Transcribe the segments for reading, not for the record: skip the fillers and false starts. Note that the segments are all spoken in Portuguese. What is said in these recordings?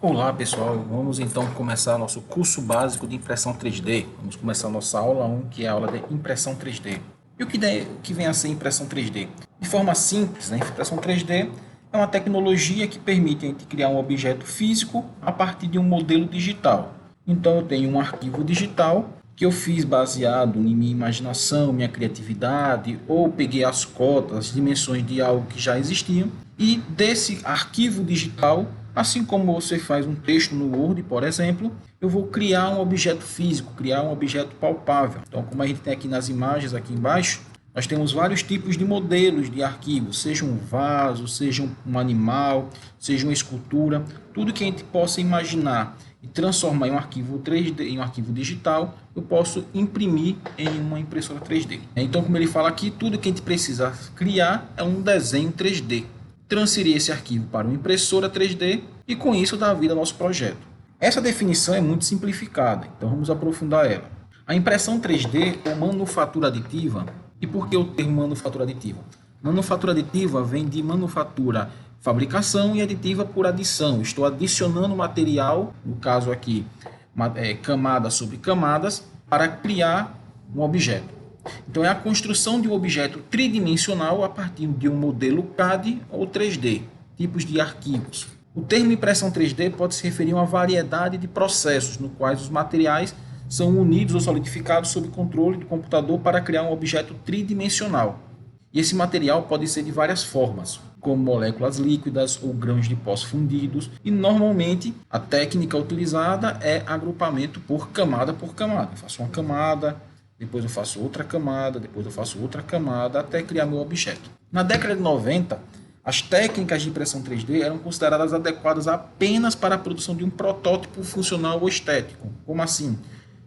Olá pessoal, vamos então começar nosso curso básico de impressão 3D. Vamos começar nossa aula 1, que é a aula de impressão 3D. E o que vem a ser impressão 3D? De forma simples, né? Impressão 3D é uma tecnologia que permite a gente criar um objeto físico a partir de um modelo digital. Então eu tenho um arquivo digital que eu fiz baseado em minha imaginação, minha criatividade, ou peguei as cotas, as dimensões de algo que já existiam, e desse arquivo digital, assim como você faz um texto no Word, por exemplo, eu vou criar um objeto físico, criar um objeto palpável. Então, como a gente tem aqui nas imagens aqui embaixo, nós temos vários tipos de modelos de arquivos, seja um vaso, seja um animal, seja uma escultura, tudo que a gente possa imaginar e transformar em um arquivo 3D, em um arquivo digital, eu posso imprimir em uma impressora 3D. Então, como ele fala aqui, tudo que a gente precisa criar é um desenho 3D. Transferir esse arquivo para uma impressora 3D e com isso dar vida ao nosso projeto. Essa definição é muito simplificada, então vamos aprofundar ela. A impressão 3D ou manufatura aditiva. E por que o termo manufatura aditiva? Manufatura aditiva vem de manufatura, fabricação, e aditiva por adição. Estou adicionando material, no caso aqui, camadas sobre camadas, para criar um objeto. Então, é a construção de um objeto tridimensional a partir de um modelo CAD ou 3D, tipos de arquivos. O termo impressão 3D pode se referir a uma variedade de processos no quais os materiais são unidos ou solidificados sob controle do computador para criar um objeto tridimensional. E esse material pode ser de várias formas, como moléculas líquidas ou grãos de pós fundidos, e normalmente a técnica utilizada é agrupamento por camada. Eu faço uma camada, depois eu faço outra camada, depois eu faço outra camada, até criar meu objeto. Na década de 90, as técnicas de impressão 3D eram consideradas adequadas apenas para a produção de um protótipo funcional ou estético. Como assim?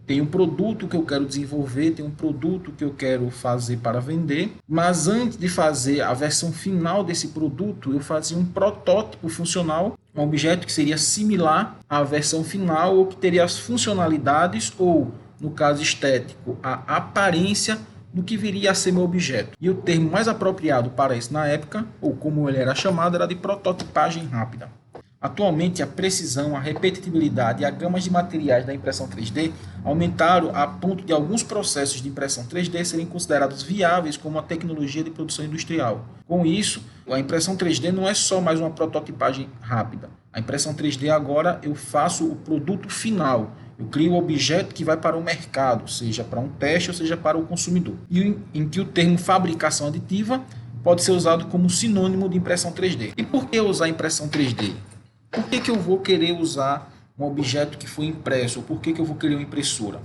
Tem um produto que eu quero desenvolver, tem um produto que eu quero fazer para vender, mas antes de fazer a versão final desse produto, eu fazia um protótipo funcional, um objeto que seria similar à versão final ou que teria as funcionalidades ou, no caso estético, a aparência do que viria a ser meu objeto. E o termo mais apropriado para isso na época, ou como ele era chamado, era de prototipagem rápida. Atualmente, a precisão, a repetibilidade e a gama de materiais da impressão 3D aumentaram a ponto de alguns processos de impressão 3D serem considerados viáveis como uma tecnologia de produção industrial. Com isso, a impressão 3D não é só mais uma prototipagem rápida. A impressão 3D agora eu faço o produto final. Eu crio o objeto que vai para o mercado, seja para um teste ou seja para o consumidor. E em que o termo fabricação aditiva pode ser usado como sinônimo de impressão 3D. E por que usar impressão 3D? Por que eu vou querer usar um objeto que foi impresso? Ou por que eu vou querer uma impressora?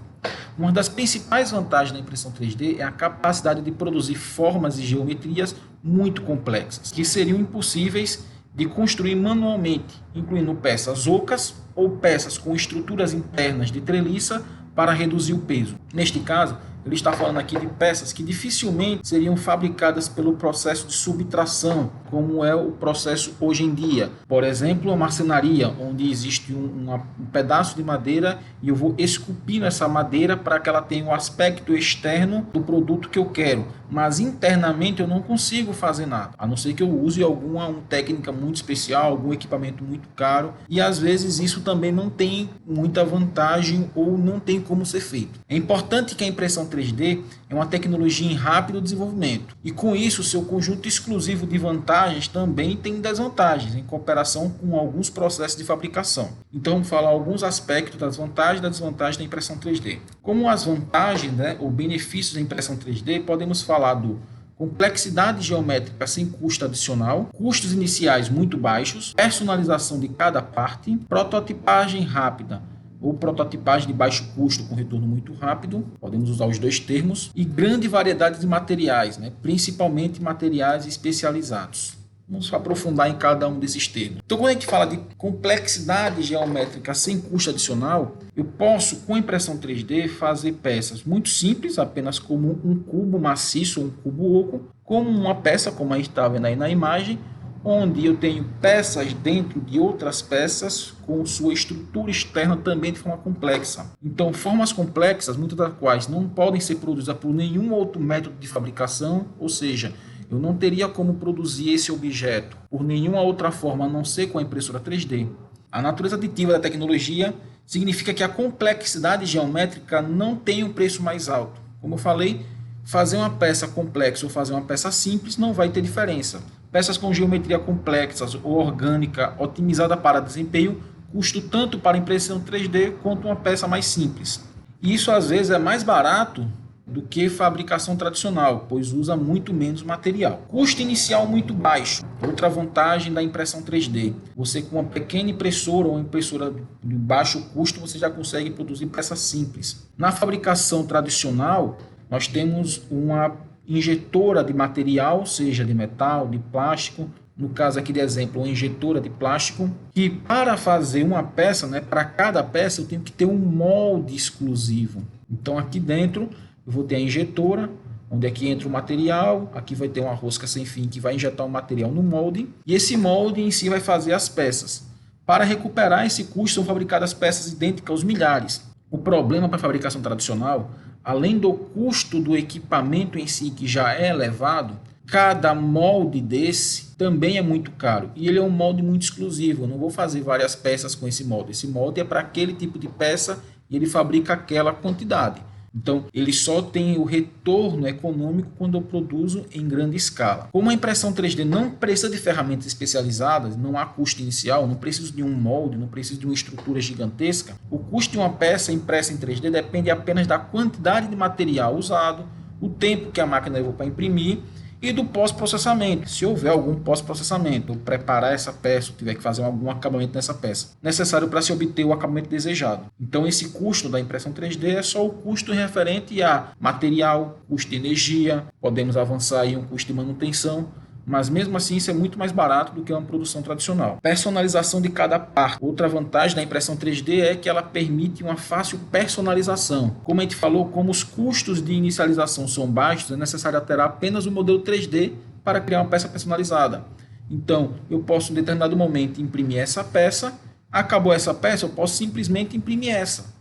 Uma das principais vantagens da impressão 3D é a capacidade de produzir formas e geometrias muito complexas, que seriam impossíveis de construir manualmente, incluindo peças ocas ou peças com estruturas internas de treliça para reduzir o peso. Neste caso, ele está falando aqui de peças que dificilmente seriam fabricadas pelo processo de subtração, como é o processo hoje em dia. Por exemplo, a marcenaria, onde existe um pedaço de madeira e eu vou esculpindo essa madeira para que ela tenha o aspecto externo do produto que eu quero. Mas internamente eu não consigo fazer nada, a não ser que eu use alguma técnica muito especial, algum equipamento muito caro. E às vezes isso também não tem muita vantagem ou não tem como ser feito. É importante que a impressão 3D é uma tecnologia em rápido desenvolvimento. E com isso, seu conjunto exclusivo de vantagens também tem desvantagens em comparação com alguns processos de fabricação. Então, vamos falar alguns aspectos das vantagens e das desvantagens da impressão 3D. Como as vantagens, ou benefícios da impressão 3D, podemos falar do complexidade geométrica sem custo adicional, custos iniciais muito baixos, personalização de cada parte, prototipagem rápida ou prototipagem de baixo custo com retorno muito rápido, podemos usar os dois termos, e grande variedade de materiais, principalmente materiais especializados. Vamos aprofundar em cada um desses termos. Então, quando a gente fala de complexidade geométrica sem custo adicional, eu posso, com impressão 3D, fazer peças muito simples, apenas como um cubo maciço ou um cubo oco, como uma peça, como a gente está vendo aí na imagem, onde eu tenho peças dentro de outras peças com sua estrutura externa também de forma complexa. Então, formas complexas, muitas das quais não podem ser produzidas por nenhum outro método de fabricação, ou seja, eu não teria como produzir esse objeto por nenhuma outra forma a não ser com a impressora 3D. A natureza aditiva da tecnologia significa que a complexidade geométrica não tem um preço mais alto. Como eu falei, fazer uma peça complexa ou fazer uma peça simples não vai ter diferença. Peças com geometria complexas ou orgânica otimizada para desempenho custam tanto para impressão 3D quanto uma peça mais simples. E isso às vezes é mais barato do que fabricação tradicional, pois usa muito menos material. Custo inicial muito baixo. Outra vantagem da impressão 3D. Você com uma pequena impressora ou uma impressora de baixo custo, você já consegue produzir peças simples. Na fabricação tradicional, nós temos uma injetora de material, seja de metal, de plástico. No caso aqui de exemplo, uma injetora de plástico, que para fazer uma peça, para cada peça eu tenho que ter um molde exclusivo. Então aqui dentro eu vou ter a injetora, onde aqui entra o material, aqui vai ter uma rosca sem fim que vai injetar o material no molde, e esse molde em si vai fazer as peças. Para recuperar esse custo, são fabricadas peças idênticas aos milhares. O problema para a fabricação tradicional, além do custo do equipamento em si, que já é elevado, cada molde desse também é muito caro. E ele é um molde muito exclusivo. Eu não vou fazer várias peças com esse molde. Esse molde é para aquele tipo de peça e ele fabrica aquela quantidade. Então, ele só tem o retorno econômico quando eu produzo em grande escala. Como a impressão 3D não precisa de ferramentas especializadas, não há custo inicial, não preciso de um molde, não preciso de uma estrutura gigantesca, o custo de uma peça impressa em 3D depende apenas da quantidade de material usado, o tempo que a máquina levou para imprimir e do pós-processamento. Se houver algum pós-processamento, ou preparar essa peça, ou tiver que fazer algum acabamento nessa peça, necessário para se obter o acabamento desejado. Então esse custo da impressão 3D é só o custo referente a material, custo de energia, podemos avançar em um custo de manutenção, mas mesmo assim isso é muito mais barato do que uma produção tradicional. Personalização de cada parte. Outra vantagem da impressão 3D é que ela permite uma fácil personalização. Como a gente falou, como os custos de inicialização são baixos, é necessário alterar apenas o modelo 3D para criar uma peça personalizada. Então, eu posso em determinado momento imprimir essa peça, acabou essa peça, eu posso simplesmente imprimir essa.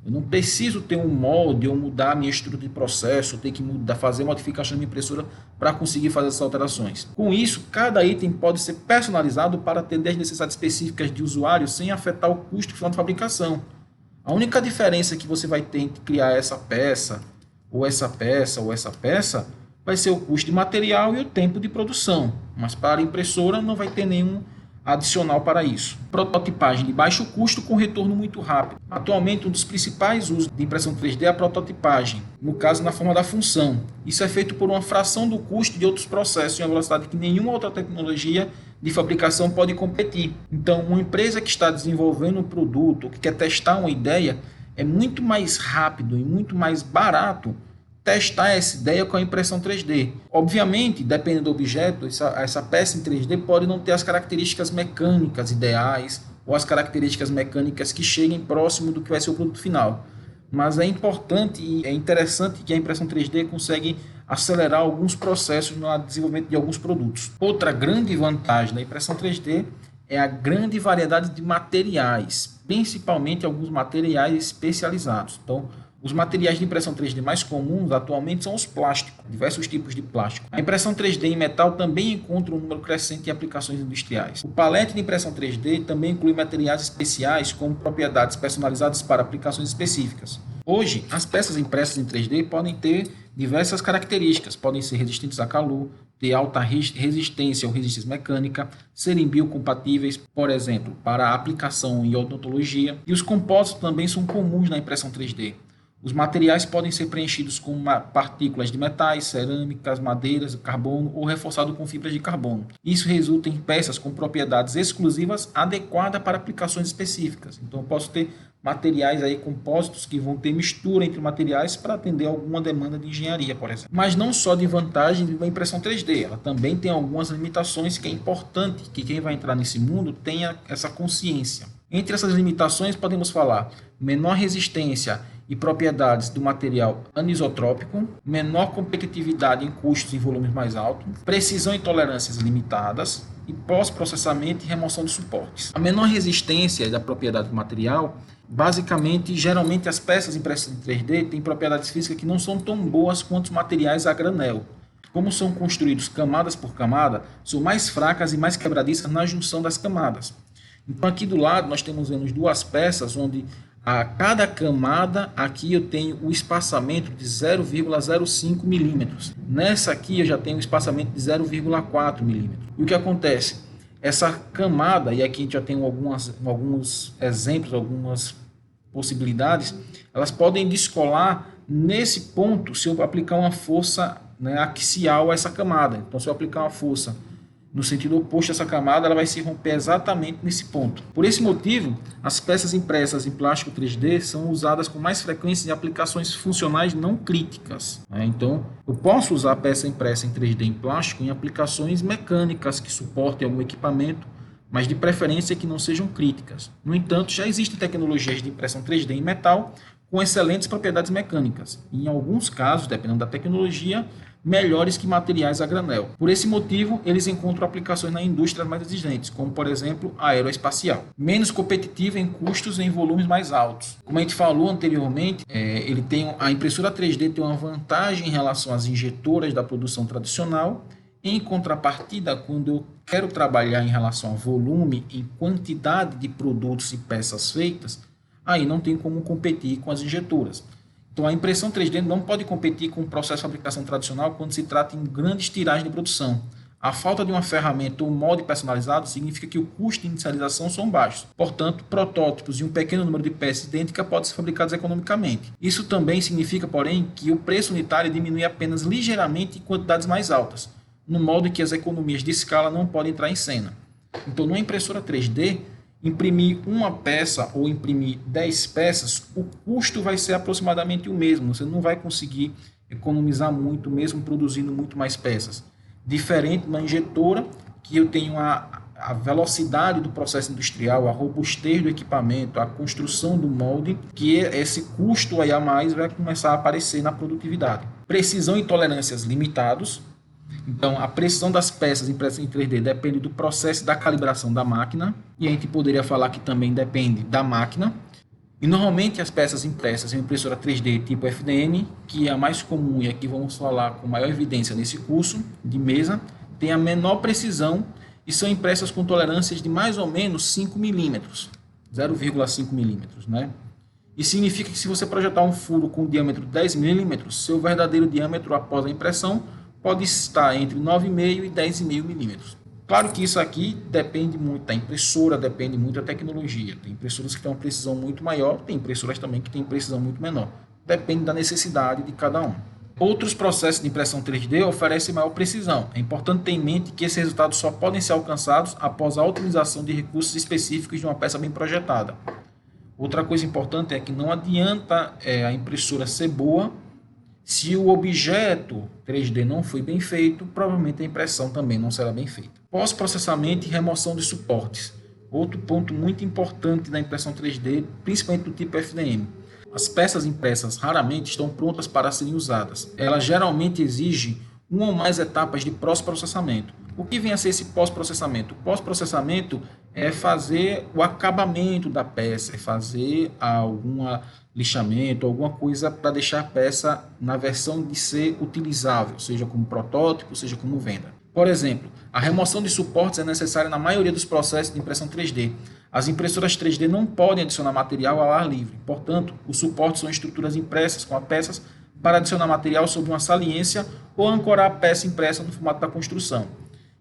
Eu não preciso ter um molde ou mudar a minha estrutura de processo, ou ter que fazer modificações na minha impressora para conseguir fazer essas alterações. Com isso, cada item pode ser personalizado para atender as necessidades específicas de usuário sem afetar o custo final de fabricação. A única diferença que você vai ter entre criar essa peça, ou essa peça, ou essa peça, vai ser o custo de material e o tempo de produção. Mas para a impressora não vai ter nenhum adicional para isso. Prototipagem de baixo custo com retorno muito rápido. Atualmente, um dos principais usos de impressão 3D é a prototipagem, no caso na forma da função. Isso é feito por uma fração do custo de outros processos, em uma velocidade que nenhuma outra tecnologia de fabricação pode competir. Então, uma empresa que está desenvolvendo um produto, que quer testar uma ideia, é muito mais rápido e muito mais barato testar essa ideia com a impressão 3D. Obviamente, dependendo do objeto, essa peça em 3D pode não ter as características mecânicas ideais ou as características mecânicas que cheguem próximo do que vai ser o produto final. Mas é importante e é interessante que a impressão 3D consegue acelerar alguns processos no desenvolvimento de alguns produtos. Outra grande vantagem da impressão 3D é a grande variedade de materiais, principalmente alguns materiais especializados. Então, os materiais de impressão 3D mais comuns atualmente são os plásticos, diversos tipos de plástico. A impressão 3D em metal também encontra um número crescente de aplicações industriais. O palete de impressão 3D também inclui materiais especiais com propriedades personalizadas para aplicações específicas. Hoje, as peças impressas em 3D podem ter diversas características, podem ser resistentes a calor, ter alta resistência ou resistência mecânica, serem biocompatíveis, por exemplo, para aplicação em odontologia, e os compósitos também são comuns na impressão 3D. Os materiais podem ser preenchidos com partículas de metais, cerâmicas, madeiras, carbono ou reforçado com fibras de carbono. Isso resulta em peças com propriedades exclusivas adequadas para aplicações específicas. Então, eu posso ter materiais aí compósitos que vão ter mistura entre materiais para atender alguma demanda de engenharia, por exemplo. Mas não só de vantagem da impressão 3D, ela também tem algumas limitações que é importante que quem vai entrar nesse mundo tenha essa consciência. Entre essas limitações podemos falar menor resistência e propriedades do material anisotrópico, menor competitividade em custos e volumes mais altos, precisão e tolerâncias limitadas e pós-processamento e remoção de suportes. A menor resistência da propriedade do material, basicamente, geralmente as peças impressas em 3D têm propriedades físicas que não são tão boas quanto os materiais a granel. Como são construídos camadas por camada, são mais fracas e mais quebradiças na junção das camadas. Então aqui do lado nós temos vemos duas peças onde a cada camada aqui eu tenho o espaçamento de 0,05 milímetros. Nessa aqui eu já tenho o espaçamento de 0,4 milímetros. E o que acontece? Essa camada, e aqui a gente já tem alguns exemplos, algumas possibilidades, elas podem descolar nesse ponto se eu aplicar uma força, né, axial a essa camada. Então se eu aplicar uma força no sentido oposto a essa camada, ela vai se romper exatamente nesse ponto. Por esse motivo, as peças impressas em plástico 3D são usadas com mais frequência em aplicações funcionais não críticas, né? Então, eu posso usar a peça impressa em 3D em plástico em aplicações mecânicas que suportem algum equipamento, mas de preferência que não sejam críticas. No entanto, já existem tecnologias de impressão 3D em metal com excelentes propriedades mecânicas, e em alguns casos, dependendo da tecnologia, melhores que materiais a granel. Por esse motivo, eles encontram aplicações na indústria mais exigentes, como por exemplo a aeroespacial. Menos competitiva em custos e em volumes mais altos. Como a gente falou anteriormente, a impressora 3D tem uma vantagem em relação às injetoras da produção tradicional. Em contrapartida, quando eu quero trabalhar em relação a volume e quantidade de produtos e peças feitas, aí não tem como competir com as injetoras. Então, a impressão 3D não pode competir com o processo de fabricação tradicional quando se trata em grandes tiragens de produção. A falta de uma ferramenta ou molde personalizado significa que o custo de inicialização são baixos. Portanto, protótipos e um pequeno número de peças idênticas podem ser fabricados economicamente. Isso também significa, porém, que o preço unitário diminui apenas ligeiramente em quantidades mais altas, no modo que as economias de escala não podem entrar em cena. Então, numa impressora 3D, imprimir uma peça ou imprimir 10 peças, o custo vai ser aproximadamente o mesmo. Você não vai conseguir economizar muito, mesmo produzindo muito mais peças. Diferente da injetora, que eu tenho a velocidade do processo industrial, a robustez do equipamento, a construção do molde, que esse custo aí a mais vai começar a aparecer na produtividade. Precisão e tolerâncias limitados. Então, a precisão das peças impressas em 3D depende do processo da calibração da máquina, e a gente poderia falar que também depende da máquina. E normalmente as peças impressas em impressora 3D tipo FDM, que é a mais comum e aqui vamos falar com maior evidência nesse curso de mesa, tem a menor precisão e são impressas com tolerâncias de mais ou menos 5 milímetros, 0,5 milímetros, né? E significa que se você projetar um furo com diâmetro 10 milímetros, seu verdadeiro diâmetro após a impressão pode estar entre 9,5 e 10,5 milímetros. Claro que isso aqui depende muito da impressora, depende muito da tecnologia. Tem impressoras que têm uma precisão muito maior, tem impressoras também que têm precisão muito menor. Depende da necessidade de cada um. Outros processos de impressão 3D oferecem maior precisão. É importante ter em mente que esses resultados só podem ser alcançados após a utilização de recursos específicos de uma peça bem projetada. Outra coisa importante é que não adianta a impressora ser boa se o objeto 3D não foi bem feito, provavelmente a impressão também não será bem feita. Pós-processamento e remoção de suportes. Outro ponto muito importante da impressão 3D, principalmente do tipo FDM. As peças impressas raramente estão prontas para serem usadas. Elas geralmente exigem uma ou mais etapas de pós-processamento. O que vem a ser esse pós-processamento? O pós-processamento é fazer o acabamento da peça, é fazer algum lixamento, alguma coisa para deixar a peça na versão de ser utilizável, seja como protótipo, seja como venda. Por exemplo, a remoção de suportes é necessária na maioria dos processos de impressão 3D. As impressoras 3D não podem adicionar material ao ar livre, portanto, os suportes são estruturas impressas com as peças para adicionar material sobre uma saliência ou ancorar a peça impressa no formato da construção.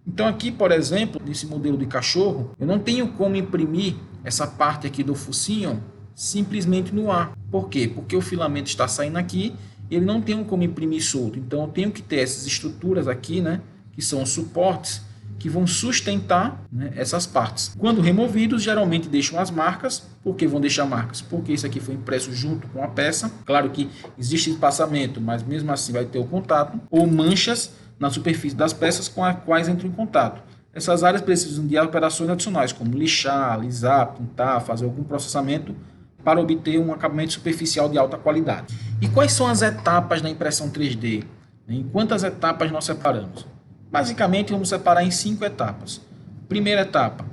Então aqui, por exemplo, nesse modelo de cachorro, eu não tenho como imprimir essa parte aqui do focinho simplesmente no ar. Por quê? Porque o filamento está saindo aqui, ele não tem como imprimir solto. Então eu tenho que ter essas estruturas aqui, né, que são os suportes, que vão sustentar, né, essas partes. Quando removidos, geralmente deixam as marcas. Por que vão deixar marcas? Porque isso aqui foi impresso junto com a peça. Claro que existe espaçamento, mas mesmo assim vai ter o contato. Ou manchas na superfície das peças com as quais entram em contato. Essas áreas precisam de operações adicionais, como lixar, alisar, pintar, fazer algum processamento para obter um acabamento superficial de alta qualidade. E quais são as etapas da impressão 3D? Em quantas etapas nós separamos? Basicamente, vamos separar em 5 etapas. Primeira etapa,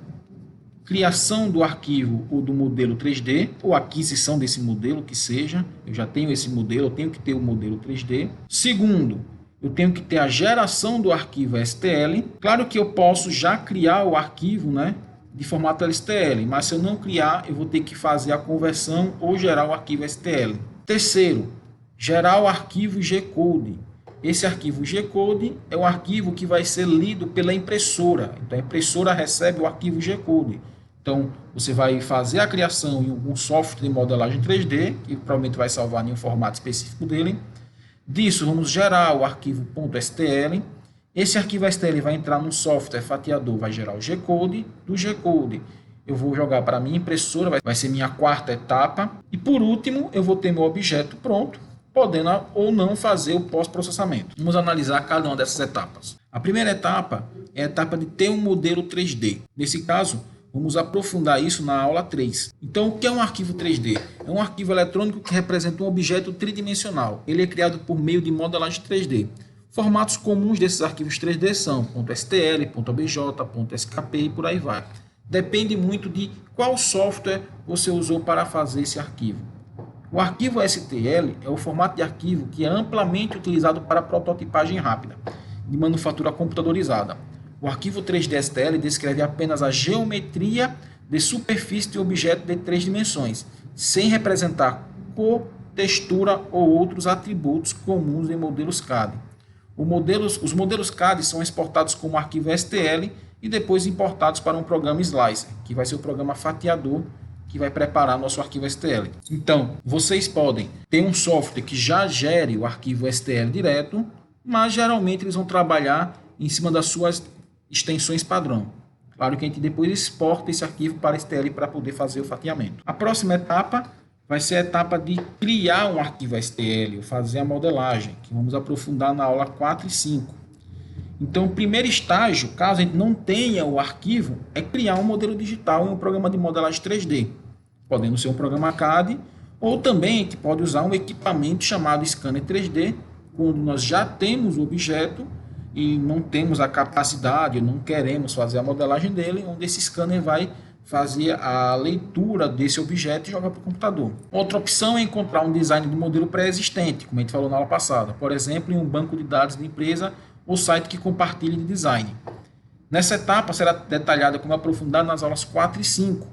criação do arquivo ou do modelo 3D, ou aquisição desse modelo, que seja. Eu já tenho esse modelo, eu tenho que ter o modelo 3D. Segundo, eu tenho que ter a geração do arquivo STL. Claro que eu posso já criar o arquivo, né, de formato LSTL, mas se eu não criar, eu vou ter que fazer a conversão ou gerar o arquivo STL. Terceiro, gerar o arquivo G-Code. Esse arquivo G-Code é o arquivo que vai ser lido pela impressora. Então, a impressora recebe o arquivo G-Code. Então, você vai fazer a criação em algum software de modelagem 3D, que provavelmente vai salvar em um formato específico dele. Disso, vamos gerar o arquivo .stl. Esse arquivo STL vai entrar no software fatiador, vai gerar o G-Code. Do G-Code, eu vou jogar para a minha impressora, vai ser minha quarta etapa. E por último, eu vou ter meu objeto pronto, podendo ou não fazer o pós-processamento. Vamos analisar cada uma dessas etapas. A primeira etapa é a etapa de ter um modelo 3D. Nesse caso, vamos aprofundar isso na aula 3. Então, o que é um arquivo 3D? É um arquivo eletrônico que representa um objeto tridimensional. Ele é criado por meio de modelagem 3D. Formatos comuns desses arquivos 3D são .stl, .bj, .skp e por aí vai. Depende muito de qual software você usou para fazer esse arquivo. O arquivo STL é o formato de arquivo que é amplamente utilizado para prototipagem rápida, de manufatura computadorizada. O arquivo 3D STL descreve apenas a geometria de superfície de objeto de 3 dimensões, sem representar cor, textura ou outros atributos comuns em modelos CAD. Os modelos CAD são exportados como arquivo STL e depois importados para um programa Slicer, que vai ser o programa fatiador que vai preparar nosso arquivo STL. Então, vocês podem ter um software que já gere o arquivo STL direto, mas geralmente eles vão trabalhar em cima das suas extensões padrão. Claro que a gente depois exporta esse arquivo para STL para poder fazer o fatiamento. A próxima etapa vai ser a etapa de criar um arquivo STL, ou fazer a modelagem, que vamos aprofundar na aula 4 e 5. Então, o primeiro estágio, caso a gente não tenha o arquivo, é criar um modelo digital em um programa de modelagem 3D, podendo ser um programa CAD, ou também a gente pode usar um equipamento chamado scanner 3D, quando nós já temos o objeto e não temos a capacidade, não queremos fazer a modelagem dele, onde esse scanner vai fazer a leitura desse objeto e jogar para o computador. Outra opção é encontrar um design do modelo pré-existente, como a gente falou na aula passada, por exemplo, em um banco de dados de empresa ou site que compartilhe de design. Nessa etapa será detalhada como aprofundar nas aulas 4 e 5,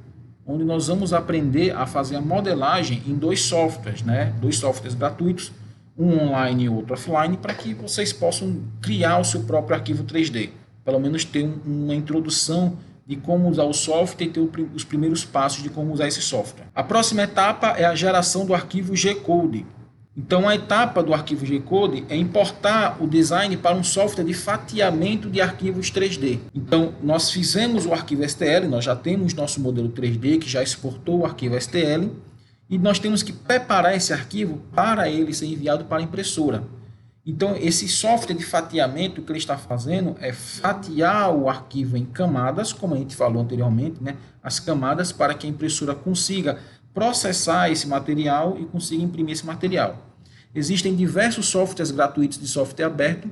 onde nós vamos aprender a fazer a modelagem em dois softwares, dois softwares gratuitos, um online e outro offline, para que vocês possam criar o seu próprio arquivo 3D, pelo menos ter uma introdução de como usar o software e ter os primeiros passos de como usar esse software. A próxima etapa é a geração do arquivo G-Code. Então, a etapa do arquivo G-Code é importar o design para um software de fatiamento de arquivos 3D. Então, nós fizemos o arquivo STL, nós já temos nosso modelo 3D que já exportou o arquivo STL, e nós temos que preparar esse arquivo para ele ser enviado para a impressora. Então, esse software de fatiamento, o que ele está fazendo é fatiar o arquivo em camadas, como a gente falou anteriormente, as camadas para que a impressora consiga processar esse material e consiga imprimir esse material. Existem diversos softwares gratuitos de software aberto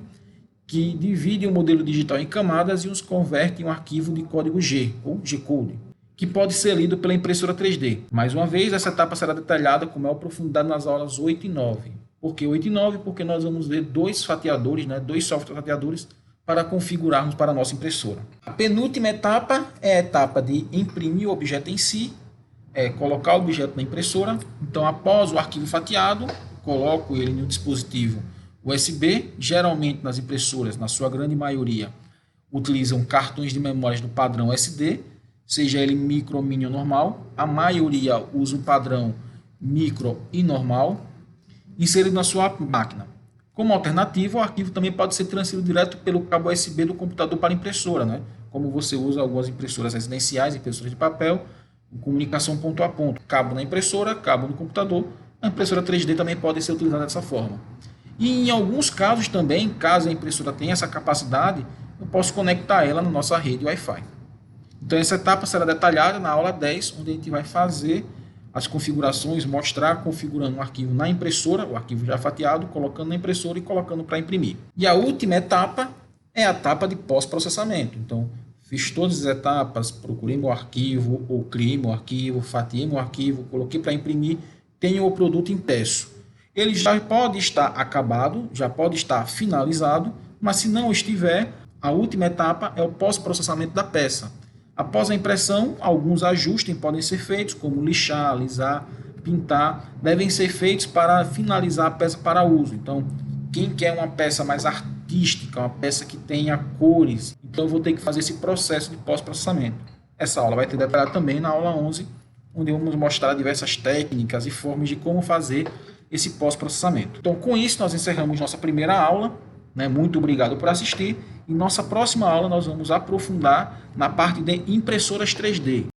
que dividem o modelo digital em camadas e os convertem em um arquivo de código G, ou G-Code, que pode ser lido pela impressora 3D. Mais uma vez, essa etapa será detalhada como é aprofundada nas aulas 8 e 9. Por que 8 e 9? Porque nós vamos ver dois fatiadores, dois softwares fatiadores, para configurarmos para a nossa impressora. A penúltima etapa é a etapa de imprimir o objeto em si, colocar o objeto na impressora. Então, após o arquivo fatiado, coloco ele no dispositivo USB. Geralmente, nas impressoras, na sua grande maioria, utilizam cartões de memória do padrão SD, seja ele micro, mini ou normal. A maioria usa o padrão micro e normal, inserido na sua máquina. Como alternativa, o arquivo também pode ser transferido direto pelo cabo USB do computador para a impressora, como você usa algumas impressoras residenciais, impressoras de papel, comunicação ponto a ponto, cabo na impressora, cabo no computador. A impressora 3D também pode ser utilizada dessa forma. E em alguns casos também, caso a impressora tenha essa capacidade, eu posso conectar ela na nossa rede Wi-Fi. Então essa etapa será detalhada na aula 10, onde a gente vai fazer as configurações, mostrar configurando um arquivo na impressora, o arquivo já fatiado, colocando na impressora e colocando para imprimir. E a última etapa é a etapa de pós-processamento. Então, fiz todas as etapas, procurei meu arquivo, ou criei meu arquivo, fatiei meu arquivo, coloquei para imprimir, tenho o produto impresso. Ele já pode estar acabado, já pode estar finalizado, mas se não estiver, a última etapa é o pós-processamento da peça. Após a impressão, alguns ajustes podem ser feitos, como lixar, alisar, pintar, devem ser feitos para finalizar a peça para uso. Então, quem quer uma peça mais artística, uma peça que tenha cores, então eu vou ter que fazer esse processo de pós-processamento. Essa aula vai ter detalhado também na aula 11, onde vamos mostrar diversas técnicas e formas de como fazer esse pós-processamento. Então, com isso, nós encerramos nossa primeira aula. Muito obrigado por assistir. E nossa próxima aula nós vamos aprofundar na parte de impressoras 3D.